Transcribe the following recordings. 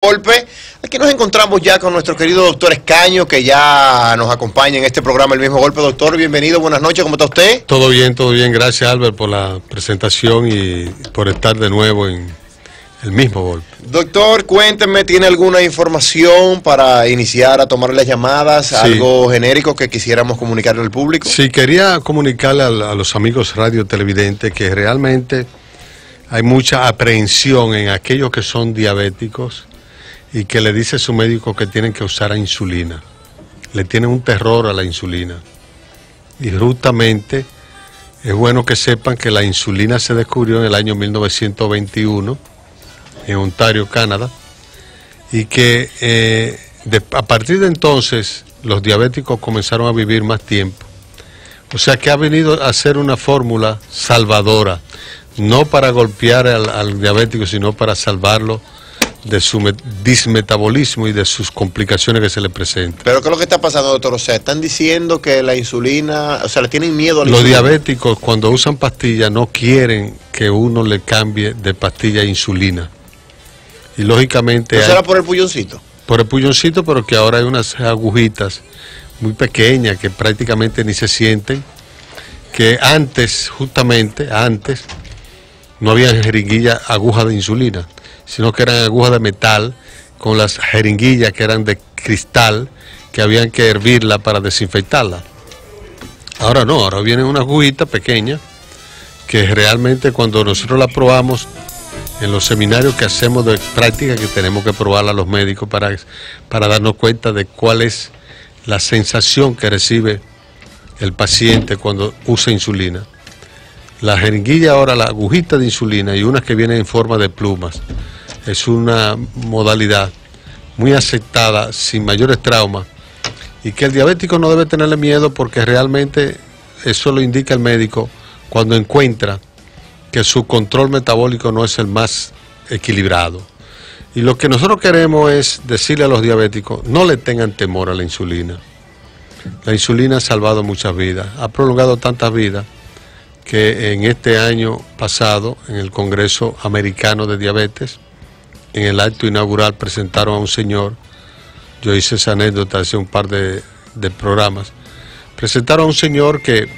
Golpe. Aquí nos encontramos ya con nuestro querido doctor Escaño, que ya nos acompaña en este programa El Mismo Golpe. Doctor, bienvenido, buenas noches, ¿cómo está usted? Todo bien, gracias Albert por la presentación y por estar de nuevo en El Mismo Golpe. Doctor, cuénteme, ¿tiene alguna información para iniciar a tomar las llamadas? Sí. ¿Algo genérico que quisiéramos comunicarle al público? Sí, quería comunicarle a los amigos radio televidentes que realmente hay mucha aprehensión en aquellos que son diabéticos y que le dice su médico que tienen que usar insulina. Le tienen un terror a la insulina. Y justamente es bueno que sepan que la insulina se descubrió en el año 1921 en Ontario, Canadá, y que a partir de entonces los diabéticos comenzaron a vivir más tiempo. O sea que ha venido a ser una fórmula salvadora, no para golpear al diabético, sino para salvarlo de su dismetabolismo y de sus complicaciones que se le presentan. ¿Pero qué es lo que está pasando, doctor? O sea, están diciendo que la insulina, o sea, le tienen miedo a la insulina. Los diabéticos cuando usan pastillas no quieren que uno le cambie de pastilla a insulina. Y lógicamente... ¿Eso era por el pulloncito? Por el pulloncito, pero que ahora hay unas agujitas muy pequeñas que prácticamente ni se sienten, que antes, justamente antes, no había jeringuillas, agujas de insulina, sino que eran agujas de metal con las jeringuillas que eran de cristal, que habían que hervirla para desinfectarla. Ahora no, ahora viene una agujita pequeña que realmente cuando nosotros la probamos en los seminarios que hacemos de práctica, que tenemos que probarla a los médicos para darnos cuenta de cuál es la sensación que recibe el paciente cuando usa insulina. La jeringuilla ahora, la agujita de insulina y unas que vienen en forma de plumas, es una modalidad muy aceptada, sin mayores traumas, y que el diabético no debe tenerle miedo porque realmente eso lo indica el médico cuando encuentra que su control metabólico no es el más equilibrado. Y lo que nosotros queremos es decirle a los diabéticos, no le tengan temor a la insulina. La insulina ha salvado muchas vidas, ha prolongado tantas vidas, que en este año pasado, en el Congreso Americano de Diabetes, en el acto inaugural presentaron a un señor, yo hice esa anécdota hace un par de programas, presentaron a un señor que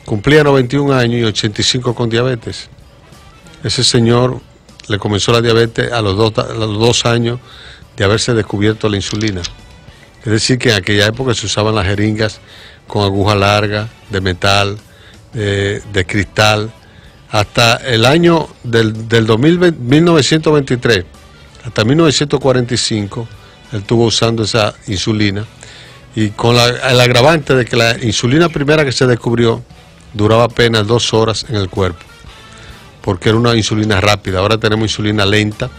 cumplía 91 años y 85 con diabetes. Ese señor le comenzó la diabetes a los dos años de haberse descubierto la insulina. Es decir, que en aquella época se usaban las jeringas con aguja larga, de metal, de cristal. Hasta el año del 1923, hasta 1945, él estuvo usando esa insulina. Y con el agravante de que la insulina primera que se descubrió duraba apenas 2 horas en el cuerpo, porque era una insulina rápida. Ahora tenemos insulina lenta,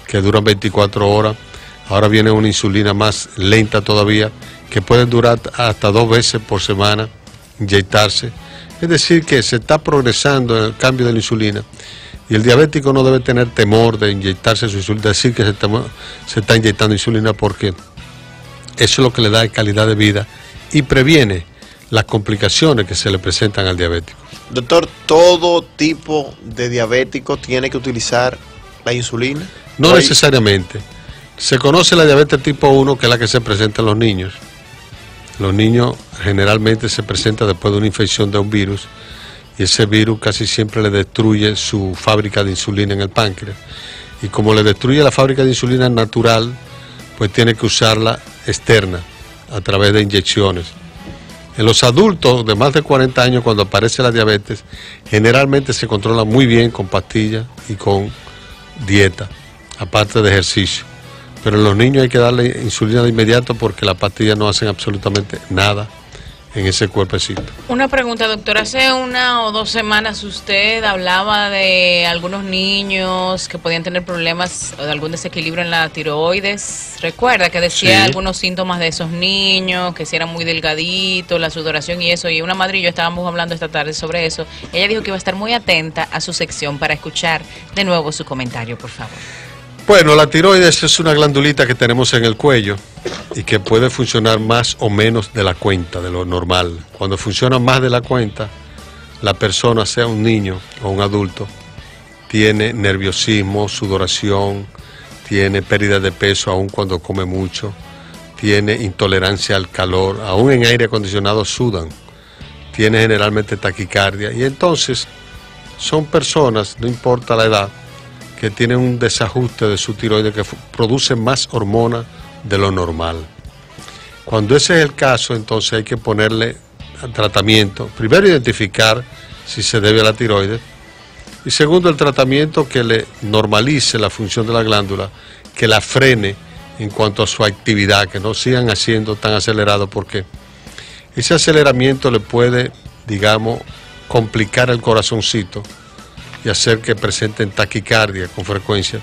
que dura 24 horas. Ahora viene una insulina más lenta todavía, que puede durar hasta 2 veces por semana, inyectarse. Es decir, que se está progresando en el cambio de la insulina. Y el diabético no debe tener temor de inyectarse su insulina, decir que se está inyectando insulina, porque eso es lo que le da calidad de vida y previene las complicaciones que se le presentan al diabético. Doctor, ¿todo tipo de diabético tiene que utilizar la insulina? No necesariamente. Se conoce la diabetes tipo 1, que es la que se presenta en los niños. Los niños generalmente se presenta después de una infección de un virus, y ese virus casi siempre le destruye su fábrica de insulina en el páncreas. Y como le destruye la fábrica de insulina natural, pues tiene que usarla externa, a través de inyecciones. En los adultos de más de 40 años, cuando aparece la diabetes, generalmente se controla muy bien con pastillas y con dieta, aparte de ejercicio. Pero en los niños hay que darle insulina de inmediato porque las pastillas no hacen absolutamente nada en ese cuerpecito. Una pregunta, doctor. Hace 1 o 2 semanas usted hablaba de algunos niños que podían tener problemas o de algún desequilibrio en la tiroides. ¿Recuerda que decía algunos síntomas de esos niños, que si eran muy delgaditos, la sudoración y eso? Y una madre y yo estábamos hablando esta tarde sobre eso. Ella dijo que iba a estar muy atenta a su sección para escuchar de nuevo su comentario, por favor. Bueno, la tiroides es una glandulita que tenemos en el cuello y que puede funcionar más o menos de la cuenta, de lo normal. Cuando funciona más de la cuenta, la persona, sea un niño o un adulto, tiene nerviosismo, sudoración, tiene pérdida de peso aun cuando come mucho, tiene intolerancia al calor, aún en aire acondicionado sudan, tiene generalmente taquicardia, y entonces son personas, no importa la edad, que tienen un desajuste de su tiroides, que producen más hormona de lo normal. Cuando ese es el caso, entonces hay que ponerle tratamiento. Primero, identificar si se debe a la tiroides, y segundo, el tratamiento que le normalice la función de la glándula, que la frene en cuanto a su actividad, que no sigan haciendo tan acelerado, porque ese aceleramiento le puede, digamos, complicar el corazoncito y hacer que presenten taquicardia con frecuencia.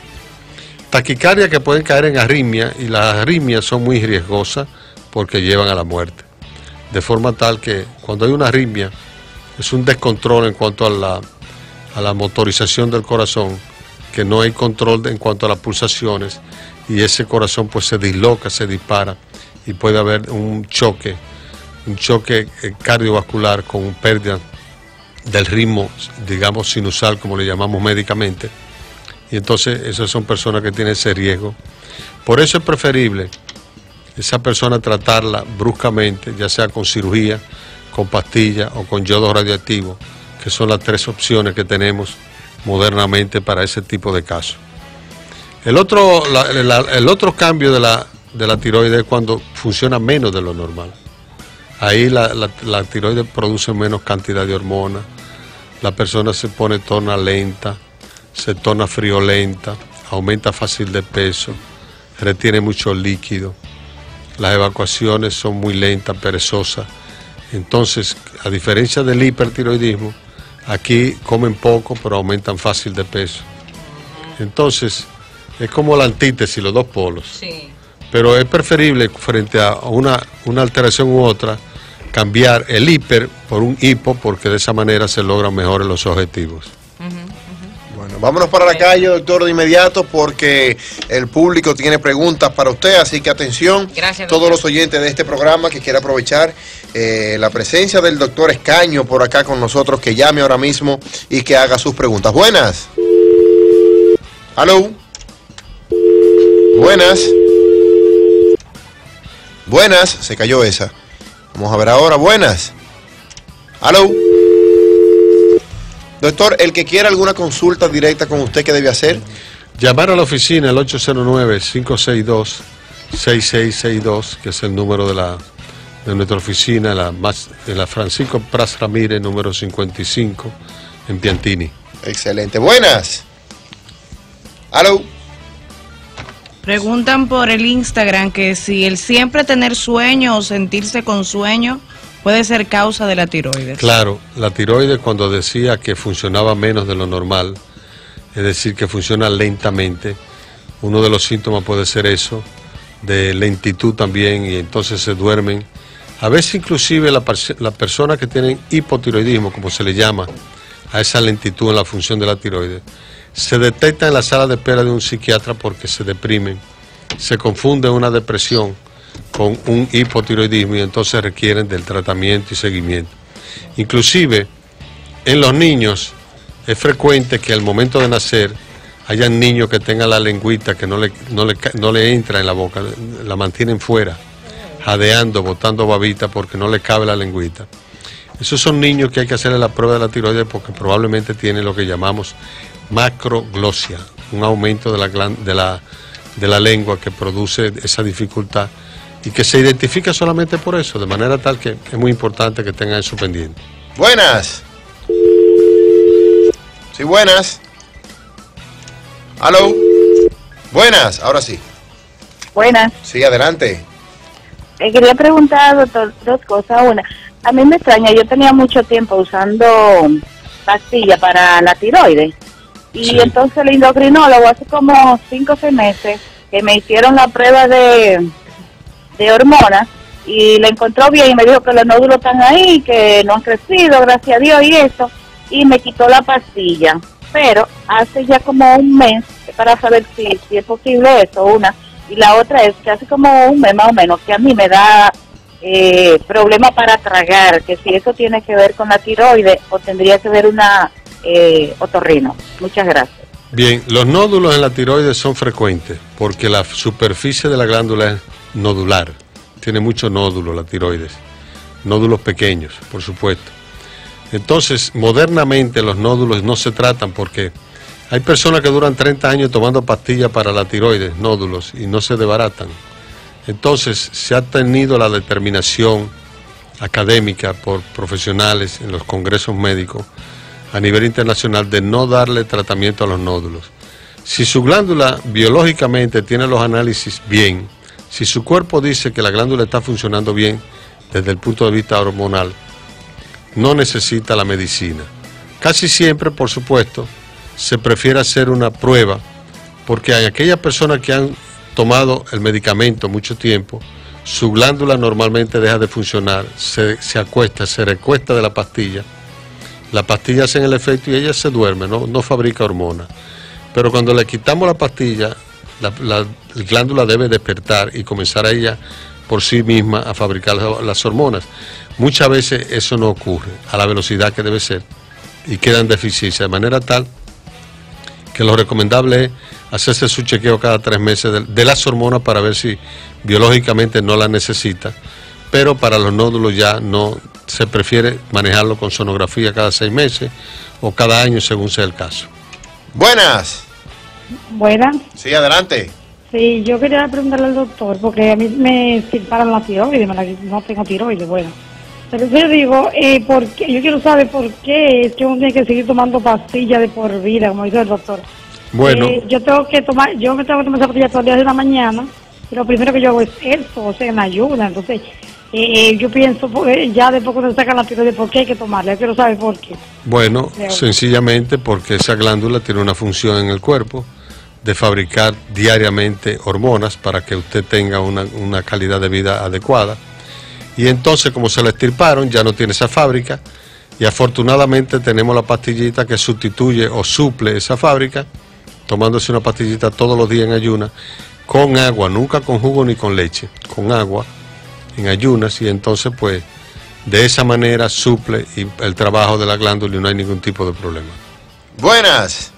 Taquicardia que pueden caer en arritmia, y las arritmias son muy riesgosas porque llevan a la muerte. De forma tal que cuando hay una arritmia, es un descontrol en cuanto a la motorización del corazón, que no hay control en cuanto a las pulsaciones, y ese corazón pues se disloca, se dispara, y puede haber un choque cardiovascular con pérdida del ritmo, digamos, sinusal, como le llamamos médicamente, y entonces esas son personas que tienen ese riesgo. Por eso es preferible esa persona tratarla bruscamente, ya sea con cirugía, con pastillas o con yodo radioactivo, que son las tres opciones que tenemos modernamente para ese tipo de casos. El otro cambio de la tiroides es cuando funciona menos de lo normal. Ahí la tiroides produce menos cantidad de hormonas, la persona se torna lenta, se torna friolenta, aumenta fácil de peso, retiene mucho líquido, las evacuaciones son muy lentas, perezosas. Entonces, a diferencia del hipertiroidismo, aquí comen poco pero aumentan fácil de peso. Entonces, es como la antítesis, los dos polos. Sí. Pero es preferible, frente a una alteración u otra, cambiar el hiper por un hipo, porque de esa manera se logran mejores los objetivos. Bueno, vámonos para la calle, doctor, de inmediato, porque el público tiene preguntas para usted, así que atención. Gracias, todos doctor. los oyentes de este programa que quiera aprovechar la presencia del doctor Escaño por acá con nosotros, que llame ahora mismo y que haga sus preguntas. Buenas. ¿Aló? Buenas. Buenas. Se cayó esa. Vamos a ver ahora. Buenas. ¿Aló? Doctor, el que quiera alguna consulta directa con usted, ¿qué debe hacer? Llamar a la oficina, el 809-562-6662, que es el número de nuestra oficina, en la Francisco Pras Ramírez, número 55, en Piantini. Excelente. Buenas. ¿Aló? Preguntan por el Instagram que si el siempre tener sueño o sentirse con sueño puede ser causa de la tiroides. Claro, la tiroides, cuando decía que funcionaba menos de lo normal, es decir, que funciona lentamente, uno de los síntomas puede ser eso, de lentitud también, y entonces se duermen. A veces inclusive las personas que tienen hipotiroidismo, como se le llama a esa lentitud en la función de la tiroides, se detecta en la sala de espera de un psiquiatra porque se deprimen, se confunde una depresión con un hipotiroidismo, y entonces requieren del tratamiento y seguimiento. Inclusive en los niños es frecuente que al momento de nacer hayan niños que tengan la lengüita que no le entra en la boca, la mantienen fuera, jadeando, botando babita porque no le cabe la lengüita. Esos son niños que hay que hacerle la prueba de la tiroides porque probablemente tienen lo que llamamos macroglosia, un aumento de la lengua que produce esa dificultad y que se identifica solamente por eso, de manera tal que es muy importante que tengan eso pendiente. Buenas. Sí, buenas. ¿Aló? Buenas, ahora sí. Buenas. Sí, adelante. Quería preguntar, doctor, dos cosas. Una, a mí me extraña, yo tenía mucho tiempo usando pastillas para la tiroides. Y Sí. entonces el endocrinólogo hace como 5 o 6 meses que me hicieron la prueba de hormonas y le encontró bien y me dijo que los nódulos están ahí, que no han crecido, gracias a Dios y eso, y me quitó la pastilla. Pero hace ya como un mes, para saber si es posible eso, una. Y la otra es que hace como un mes más o menos que a mí me da problema para tragar, que si eso tiene que ver con la tiroides o tendría que ver una otorrino. Muchas gracias. Bien, los nódulos en la tiroides son frecuentes porque la superficie de la glándula es nodular. Tiene muchos nódulos la tiroides, nódulos pequeños, por supuesto. Entonces, modernamente los nódulos no se tratan porque hay personas que duran 30 años tomando pastillas para la tiroides, nódulos, y no se desbaratan. Entonces, se ha tenido la determinación académica por profesionales en los congresos médicos a nivel internacional de no darle tratamiento a los nódulos. Si su glándula biológicamente tiene los análisis bien, si su cuerpo dice que la glándula está funcionando bien desde el punto de vista hormonal, no necesita la medicina. Casi siempre, por supuesto, se prefiere hacer una prueba porque hay aquellas personas que han tomado el medicamento mucho tiempo, su glándula normalmente deja de funcionar, se recuesta de la pastilla hace el efecto y ella se duerme, no fabrica hormonas. Pero cuando le quitamos la pastilla, la glándula debe despertar y comenzar a ella por sí misma a fabricar las hormonas. Muchas veces eso no ocurre a la velocidad que debe ser y queda en deficiencia, de manera tal que lo recomendable es hacerse su chequeo cada 3 meses de las hormonas para ver si biológicamente no las necesita, pero para los nódulos ya no, se prefiere manejarlo con sonografía cada 6 meses o cada año según sea el caso. Buenas. Buenas. Sí, adelante. Sí, yo quería preguntarle al doctor, porque a mí me separan la tiroides, no tengo tiroides, bueno. Pero yo digo, yo quiero saber por qué es que uno tiene que seguir tomando pastillas de por vida, como dice el doctor. Bueno. Yo me tengo que tomar esa pastilla todos los días de la mañana, y lo primero que yo hago es eso, o sea, en ayuda. Entonces, yo pienso, ya después cuando se sacan la tiroides, ¿por qué hay que tomarla? Yo quiero saber por qué. Bueno, sencillamente porque esa glándula tiene una función en el cuerpo de fabricar diariamente hormonas para que usted tenga una calidad de vida adecuada. Y entonces, como se la extirparon, ya no tiene esa fábrica y afortunadamente tenemos la pastillita que sustituye o suple esa fábrica, tomándose una pastillita todos los días en ayunas, con agua, nunca con jugo ni con leche, con agua en ayunas, y entonces pues de esa manera suple el trabajo de la glándula y no hay ningún tipo de problema. Buenas.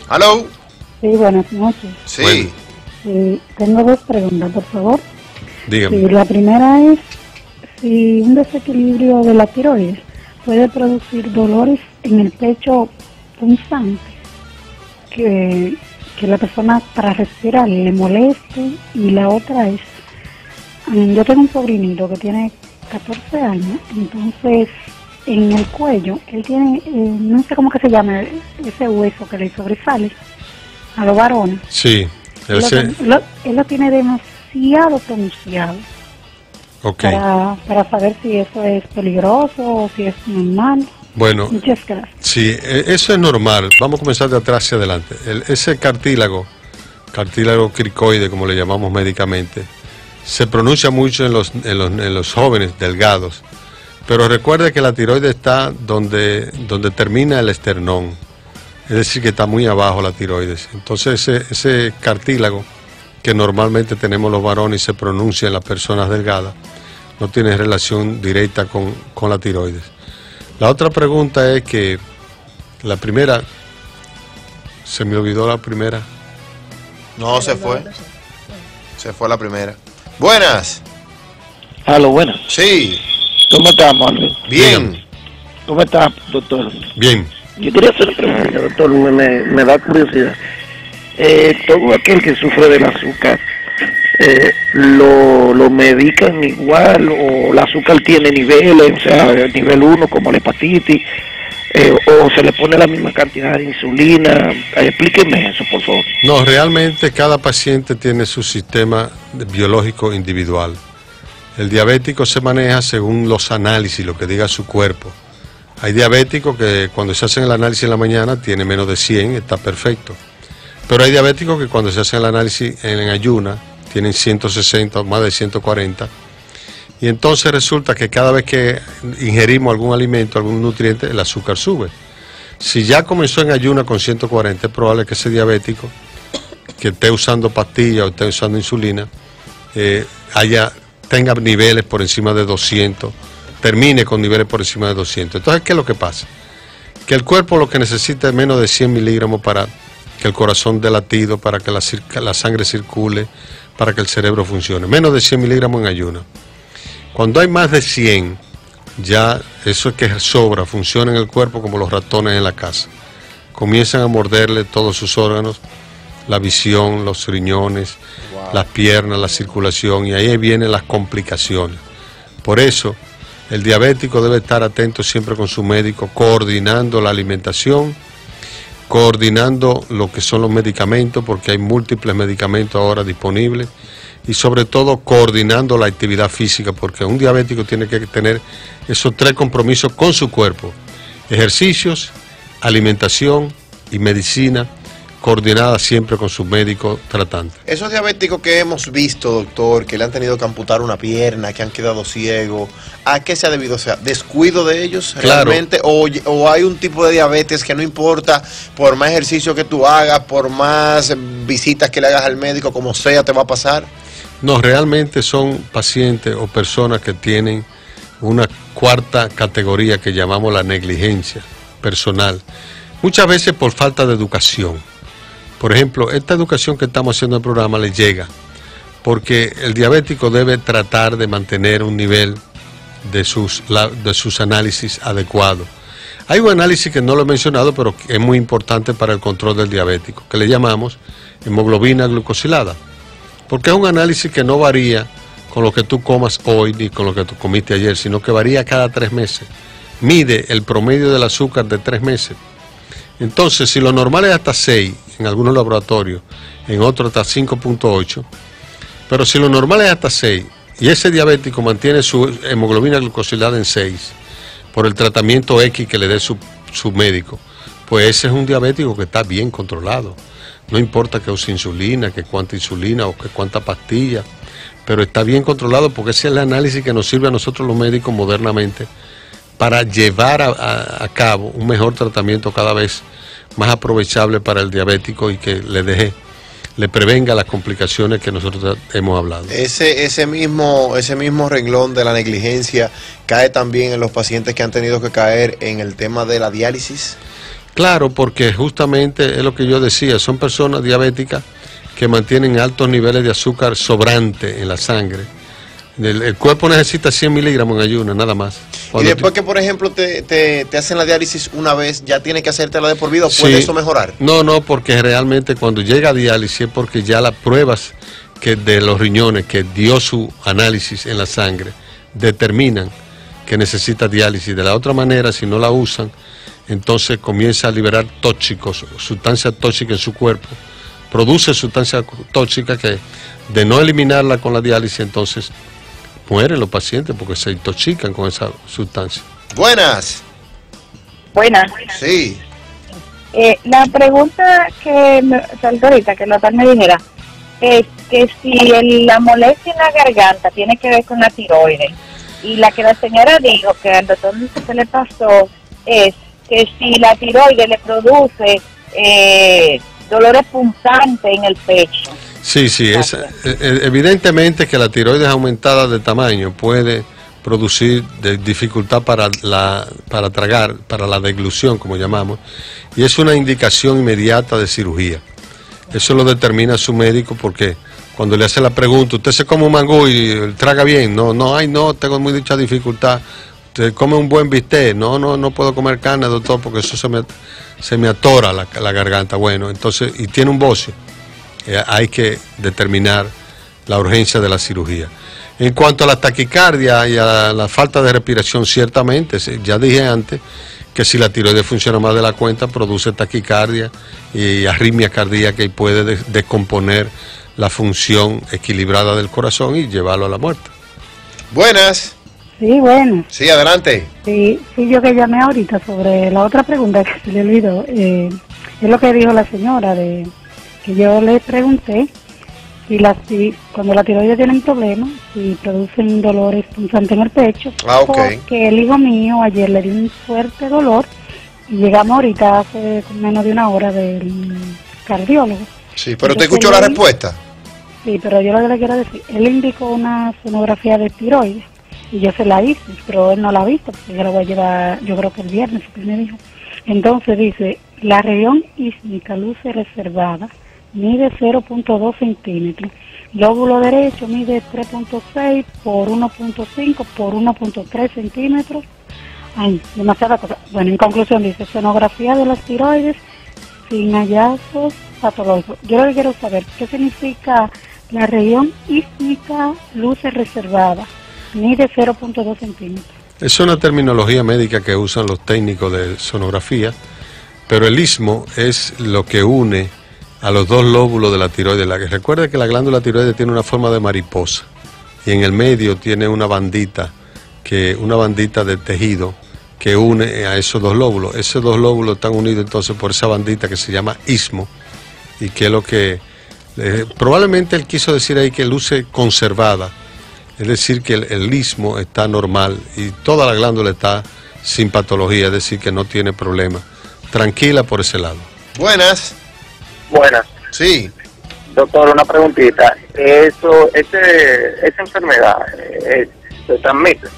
¿Aló? Sí, buenas noches. Sí. Bueno. Sí, tengo 2 preguntas, por favor. Dígame. Sí, la primera es si un desequilibrio de la tiroides puede producir dolores en el pecho punzantes, que la persona para respirar le moleste. Y la otra es, yo tengo un sobrinito que tiene 14 años, entonces en el cuello, él tiene, no sé cómo que se llama, ese hueso que le sobresale a los varones. Sí. Él lo tiene demasiado pronunciado. Okay. Para saber si eso es peligroso o si es normal. Bueno, Muchas gracias. sí, eso es normal. Vamos a comenzar de atrás hacia adelante. Ese cartílago cricoide, como le llamamos médicamente, se pronuncia mucho en los jóvenes delgados. Pero recuerde que la tiroides está donde termina el esternón. Es decir, que está muy abajo la tiroides. Entonces ese cartílago que normalmente tenemos los varones y se pronuncia en las personas delgadas, no tiene relación directa con la tiroides. La otra pregunta es que la primera, se me olvidó la primera. No, se fue. Se fue la primera. Buenas. Aló, buenas. Sí. ¿Cómo estás, Manuel? Bien. ¿Cómo estás, doctor? Bien. Yo quería hacer una pregunta, doctor, me da curiosidad. Todo aquel que sufre del azúcar, ¿lo medican igual o el azúcar tiene niveles, o sea, nivel 1 como la hepatitis, o se le pone la misma cantidad de insulina? Explíqueme eso, por favor. No, realmente cada paciente tiene su sistema biológico individual. El diabético se maneja según los análisis, lo que diga su cuerpo. Hay diabéticos que cuando se hacen el análisis en la mañana tiene menos de 100, está perfecto. Pero hay diabéticos que cuando se hacen el análisis en ayuna tienen 160 o más de 140. Y entonces resulta que cada vez que ingerimos algún alimento, algún nutriente, el azúcar sube. Si ya comenzó en ayuna con 140, es probable que ese diabético que esté usando pastillas o esté usando insulina, tenga niveles por encima de 200, termine con niveles por encima de 200. Entonces, ¿qué es lo que pasa? que el cuerpo lo que necesita es menos de 100 miligramos para que el corazón dé latido, para que la sangre circule, para que el cerebro funcione. Menos de 100 miligramos en ayuno. Cuando hay más de 100, ya eso es que sobra, funciona en el cuerpo como los ratones en la casa. Comienzan a morderle todos sus órganos, la visión, los riñones, las piernas, la circulación, y ahí vienen las complicaciones. Por eso, el diabético debe estar atento siempre con su médico, coordinando la alimentación, coordinando lo que son los medicamentos, porque hay múltiples medicamentos ahora disponibles, y sobre todo coordinando la actividad física, porque un diabético tiene que tener esos 3 compromisos con su cuerpo: ejercicios, alimentación y medicina, coordinada siempre con su médico tratante. Esos diabéticos que hemos visto, doctor, que le han tenido que amputar una pierna, que han quedado ciegos, ¿a qué se ha debido? O sea, ¿descuido de ellos realmente? Claro. ¿O hay un tipo de diabetes que no importa, por más ejercicio que tú hagas, por más visitas que le hagas al médico, como sea, te va a pasar? No, realmente son pacientes o personas que tienen una cuarta categoría que llamamos la negligencia personal. Muchas veces por falta de educación. Por ejemplo, esta educación que estamos haciendo en el programa le llega porque el diabético debe tratar de mantener un nivel de sus análisis adecuado. Hay un análisis que no lo he mencionado, pero que es muy importante para el control del diabético, que le llamamos hemoglobina glucosilada, porque es un análisis que no varía con lo que tú comas hoy ni con lo que tú comiste ayer, sino que varía cada 3 meses. Mide el promedio del azúcar de 3 meses. Entonces, si lo normal es hasta 6 en algunos laboratorios, en otros hasta 5.8, pero si lo normal es hasta 6 y ese diabético mantiene su hemoglobina glucosilada en 6 por el tratamiento X que le dé su médico, pues ese es un diabético que está bien controlado. No importa que use insulina, que cuánta insulina o que cuánta pastilla, pero está bien controlado porque ese es el análisis que nos sirve a nosotros los médicos modernamente para llevar a cabo un mejor tratamiento cada vez más aprovechable para el diabético y que le prevenga las complicaciones que nosotros hemos hablado. Ese mismo renglón de la negligencia cae también en los pacientes que han tenido que caer en el tema de la diálisis. Claro, porque justamente es lo que yo decía, son personas diabéticas que mantienen altos niveles de azúcar sobrante en la sangre. El cuerpo necesita 100 miligramos en ayuno, nada más. Y después que, por ejemplo, te hacen la diálisis una vez, ¿ya tienes que hacértela de por vida o puede eso mejorar? No, porque realmente cuando llega a diálisis es porque ya las pruebas de los riñones que dio su análisis en la sangre determinan que necesita diálisis. De la otra manera, si no la usan, entonces comienza a liberar tóxicos, sustancias tóxicas en su cuerpo. Produce sustancias tóxicas que, de no eliminarla con la diálisis, entonces mueren los pacientes porque se intoxican con esa sustancia. Buenas. Buenas. Sí. La pregunta que me saltó ahorita, que el doctor me dijera, es que si la molestia en la garganta tiene que ver con la tiroides, y la que la señora dijo que al doctor se le pasó es que si la tiroides le produce dolores punzantes en el pecho. Sí, evidentemente que la tiroides aumentada de tamaño puede producir dificultad para tragar, para la deglución, como llamamos, y es una indicación inmediata de cirugía. Eso lo determina su médico porque cuando le hace la pregunta, ¿usted se come un mangú y traga bien? No, tengo muy dicha dificultad. ¿Usted come un buen bistec? No puedo comer carne, doctor, porque eso se me atora la garganta. Bueno, entonces, y tiene un bocio. Hay que determinar la urgencia de la cirugía. En cuanto a la taquicardia y a la falta de respiración, ciertamente, ya dije antes que si la tiroides funciona más de la cuenta, produce taquicardia y arritmia cardíaca y puede descomponer la función equilibrada del corazón y llevarlo a la muerte. Buenas. Sí, bueno. Sí, adelante. Sí, yo que llamé ahorita sobre la otra pregunta que se le olvidó, es lo que dijo la señora, que yo le pregunté si cuando la tiroides tiene un problema, si producen dolores punzantes en el pecho, porque el hijo mío ayer le dio un fuerte dolor y llegamos ahorita hace menos de una hora del cardiólogo. Sí, pero ¿te escuchó la respuesta? Sí, pero yo lo que le quiero decir, él indicó una sonografía de tiroides y yo se la hice, pero él no la ha visto, porque yo la voy a llevar, yo creo que el viernes, me dijo. Entonces dice, la región ísmica luce reservada, mide 0.2 centímetros. Lóbulo derecho mide 3.6 por 1.5 por 1.3 centímetros. Ay, demasiada cosa. Bueno, en conclusión dice, sonografía de las tiroides sin hallazgos patológicos. Yo lo que quiero saber, ¿qué significa la región ísmica luce reservada? Mide 0.2 centímetros. Es una terminología médica que usan los técnicos de sonografía, pero el istmo es lo que une a los dos lóbulos de la tiroides. Recuerde que la glándula tiroides tiene una forma de mariposa y en el medio tiene una bandita de tejido que une a esos dos lóbulos. Esos dos lóbulos están unidos entonces por esa bandita que se llama istmo, y que es lo que probablemente él quiso decir ahí, que luce conservada, es decir que el istmo está normal y toda la glándula está sin patología, es decir que no tiene problema. Tranquila por ese lado. Buenas. Buenas. Sí. Doctor, una preguntita. Esa enfermedad se transmite.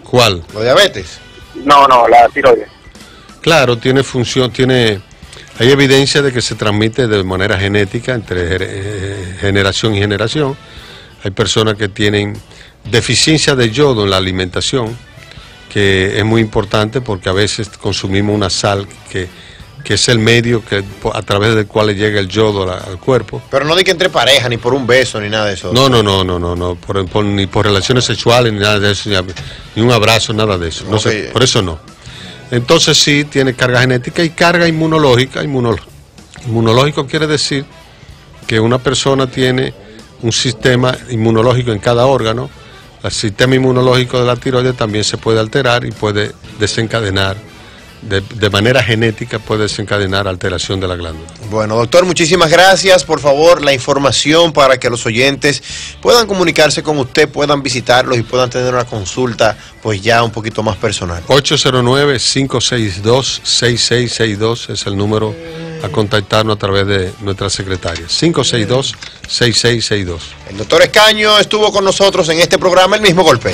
¿Cuál? ¿La diabetes? No, la tiroides. Claro, tiene función, hay evidencia de que se transmite de manera genética entre generación y generación. Hay personas que tienen deficiencia de yodo en la alimentación, que es muy importante porque a veces consumimos una sal que es el medio a través del cual le llega el yodo al cuerpo. Pero no de que entre pareja, ni por un beso, ni nada de eso. No, ni por relaciones sexuales, ni nada de eso, ni un abrazo, nada de eso. No sé, por eso no. Entonces sí, tiene carga genética y carga inmunológica. Inmunológico quiere decir que una persona tiene un sistema inmunológico en cada órgano. El sistema inmunológico de la tiroides también se puede alterar y puede desencadenar, de manera genética puede desencadenar alteración de la glándula. Bueno, doctor, muchísimas gracias. Por favor, la información para que los oyentes puedan comunicarse con usted, puedan visitarlos y puedan tener una consulta pues ya un poquito más personal. 809-562-6662 es el número a contactarnos a través de nuestra secretaria. 562-6662. El doctor Escaño estuvo con nosotros en este programa El Mismo Golpe.